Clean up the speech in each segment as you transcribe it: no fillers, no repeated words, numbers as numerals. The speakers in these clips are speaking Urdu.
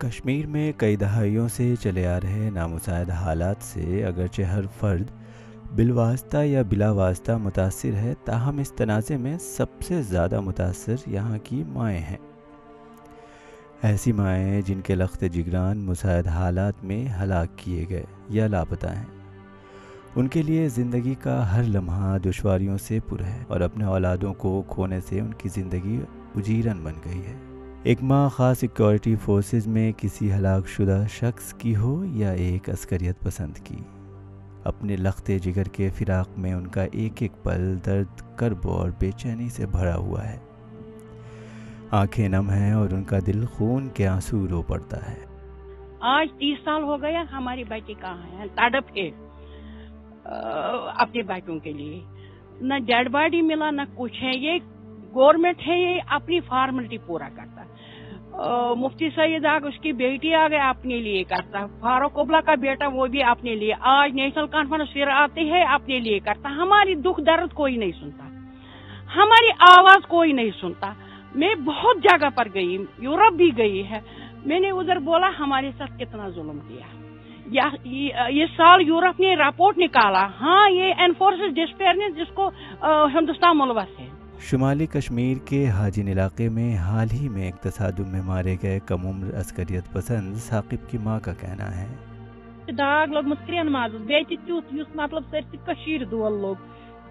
کشمیر میں کئی دہائیوں سے چلے آ رہے نامساعد حالات سے اگرچہ ہر فرد بالواسطہ یا بلا واسطہ متاثر ہے، تاہم اس تنازع میں سب سے زیادہ متاثر یہاں کی مائیں ہیں۔ ایسی مائیں جن کے لخت جگران مساعد حالات میں ہلاک کیے گئے یا لاپتہ ہیں، ان کے لیے زندگی کا ہر لمحہ دشواریوں سے پر ہے اور اپنے اولادوں کو کھونے سے ان کی زندگی اجیرن بن گئی ہے۔ ایک ماں خاص سیکیورٹی فورسز میں کسی ہلاک شدہ شخص کی ہو یا ایک عسکریت پسند کی، اپنے لخت جگر کے فراق میں ان کا ایک ایک پل درد، کرب اور بے چینی سے بھرا ہوا ہے۔ آنکھیں نم ہیں اور ان کا دل خون کے آنسو رو پڑتا ہے۔ آج 30 سال ہو گیا، ہماری بچے کہاں ہیں؟ تڑپ ہے اپنے بچوں کے لیے، نہ ڈیڈ باڈی ملا نہ کچھ ہے۔ یہ گورنمنٹ ہے، یہ اپنی فارملٹی پورا کرتا۔ مفتی سعید آگ اس کی بیٹی آ گئے اپنے لیے کرتا، فاروق ابلا کا بیٹا وہ بھی اپنے لیے، آج نیشنل کانفرنس پھر آتے ہیں اپنے لیے کرتا۔ ہماری دکھ درد کوئی نہیں سنتا، ہماری آواز کوئی نہیں سنتا۔ میں بہت جگہ پر گئی، یورپ بھی گئی ہے، میں نے ادھر بولا ہمارے ساتھ کتنا ظلم کیا۔ یہ سال یورپ نے رپورٹ نکالا، ہاں یہ انفورسز ڈسپیئرنس جس کو ہندوستان ملوث ہے۔ شمالی کشمیر کے حاجن علاقے میں حال ہی میں ایک تصادم میں مارے گئے کم عمر عسکریت پسند ثاقب کی ماں کا کہنا ہے، داغ لوگمت کرین مازس بیٚیہِ تہِ تیُتھ یُس مطلب سٲرسٕے کٔشیٖرِ دول لوٚگ،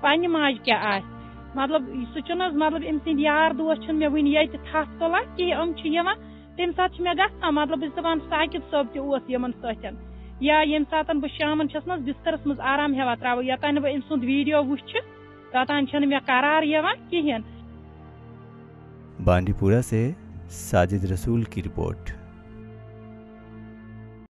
پننہِ ماجہِ کیٛاہ آسہِ، مطلب سُہ چھُنہٕ حظ مطلب أمۍ سٕنٛدۍ یار دوس چھِنہٕ مےٚ وٕنہِ ییٚتہِ تھپھ تُلان کینٛہہ، یِم چھِ یِوان تمہِ ساتہٕ چھِ مےٚ گژھان مطلب بہٕ چھس دپان ثاقب صٲب تہِ اوس یِمن سۭتۍ، یا ییٚمہِ ساتہٕ بہٕ شامن چھس نہ بسترس منٛز آرام ہٮ۪وان ترٛاوٕنۍ، یوٚتانۍ نہٕ بہٕ أمۍ سُنٛد ویٖڈیو وٕچھِ توٚتانۍ چھنہٕ مےٚ قرار یِوان کِہیٖنۍ۔ بانڈی پورہ سے ساجد رسول کی رپورٹ۔